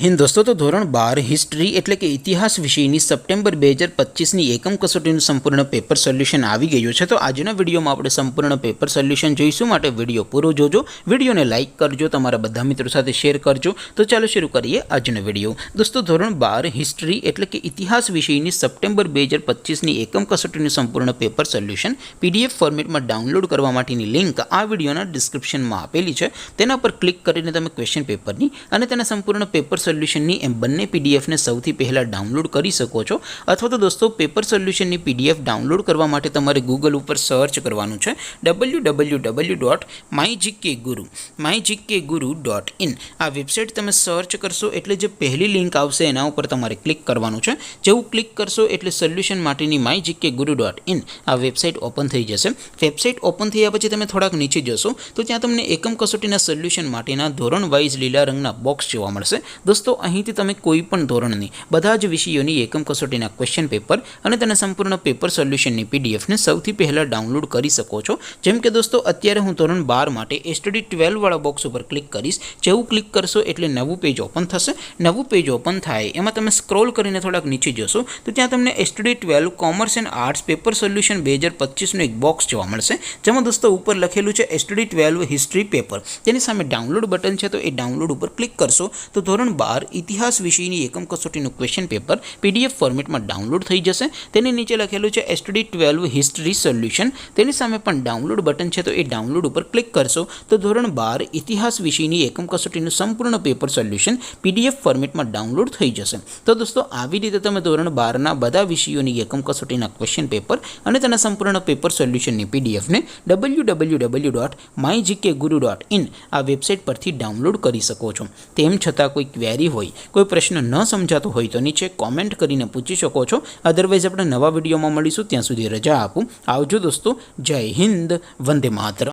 હિન્દ દોસ્તો, તો ધોરણ 12 હિસ્ટ્રી એટલે કે ઇતિહાસ વિષયની સપ્ટેમ્બર 2025ની એકમ કસોટીનું સંપૂર્ણ પેપર સોલ્યુશન આવી ગયું છે। તો આજના વિડીયોમાં આપણે સંપૂર્ણ પેપર સોલ્યુશન જોઈશું, માટે વિડીયો પૂરો જોજો, વિડીયોને લાઇક કરજો, તમારા બધા મિત્રો સાથે શેર કરજો। તો ચાલો શરૂ કરીએ આજનો વિડીયો। દોસ્તો, ધોરણ 12 હિસ્ટ્રી એટલે કે ઇતિહાસ વિષયની સપ્ટેમ્બર 2025ની એકમ કસોટીનું સંપૂર્ણ પેપર સોલ્યુશન પીડીએફ ફોર્મેટમાં ડાઉનલોડ કરવા માટેની લિંક આ વિડીયોના ડિસ્ક્રિપ્શનમાં આપેલી છે। તેના પર ક્લિક કરીને તમે ક્વેશ્ચન પેપરની અને તેના સંપૂર્ણ પેપર સોલ્યુશનની એમ બંને પીડીએફને સૌથી પહેલાં ડાઉનલોડ કરી શકો છો। અથવા તો દોસ્તો, પેપર સોલ્યુશનની પીડીએફ ડાઉનલોડ કરવા માટે તમારે ગૂગલ ઉપર સર્ચ કરવાનું છે www.mygkguru.in। આ વેબસાઇટ તમે સર્ચ કરશો એટલે જે પહેલી લિંક આવશે એના ઉપર તમારે ક્લિક કરવાનું છે। જેવું ક્લિક કરશો એટલે સોલ્યુશન માટેની mygkguru.in આ વેબસાઇટ ઓપન થઈ જશે। વેબસાઇટ ઓપન થયા પછી તમે થોડાક નીચે જશો તો ત્યાં તમને એકમ કસોટીના સોલ્યુશન માટેના ધોરણ વાઇઝ લીલા રંગના બોક્સ જોવા મળશે। દોસ્તો, અહીંથી તમે કોઈ પણ ધોરણની બધા જ વિષયોની એકમ કસોટીના ક્વેશ્ચન પેપર અને તેના સંપૂર્ણ પેપર સોલ્યુશનની પીડીએફને સૌથી પહેલાં ડાઉનલોડ કરી શકો છો। જેમ કે દોસ્તો, અત્યારે હું ધોરણ 12 માટે સ્ટડી 12 વાળા બોક્સ ઉપર ક્લિક કરીશ। જેવું ક્લિક કરશો એટલે નવું પેજ ઓપન થશે। નવું પેજ ઓપન થાય એમાં તમે સ્ક્રોલ કરીને થોડાક નીચે જશો તો ત્યાં તમને study 12 commerce and arts paper solution 2025નું એક બોક્સ જોવા મળશે, જેમાં દોસ્તો ઉપર લખેલું છે સ્ટડી 12 હિસ્ટ્રી પેપર। તેની સામે ડાઉનલોડ બટન છે, તો એ ડાઉનલોડ ઉપર ક્લિક કરશો તો ધોરણ 12 ઇતિહાસ વિષયની એકમ કસોટીનું ક્વેશ્ચન પેપર પીડીએફ ફોર્મેટમાં ડાઉનલોડ થઈ જશે। તેની નીચે લખેલું છે સ્ટડી 12 હિસ્ટ્રી સોલ્યુશન, તેની સામે પણ ડાઉનલોડ બટન છે, તો એ ડાઉનલોડ ઉપર ક્લિક કરશો તો ધોરણ 12 ઇતિહાસ વિષયની એકમ કસોટીનું સંપૂર્ણ પેપર સોલ્યુશન પીડીએફ ફોર્મેટમાં ડાઉનલોડ થઈ જશે। તો દોસ્તો, આવી રીતે તમે ધોરણ 12ના બધા વિષયોની એકમ કસોટીના ક્વેશ્ચન પેપર અને તેના સંપૂર્ણ પેપર સોલ્યુશનની પીડીએફને www.mygkguru.in આ વેબસાઇટ પરથી ડાઉનલોડ કરી શકો છો। તેમ છતાં કોઈ ક્વેરી હોય, કોઈ પ્રશ્ન ન સમજાતો હોય તો નીચે કોમેન્ટ કરીને પૂછી શકો છો। અદરવાઇઝ આપણે નવા વિડીયોમાં મળીશું, ત્યાં સુધી રજા આપું। આવજો દોસ્તો, જય હિન્દ, વંદે માતરમ।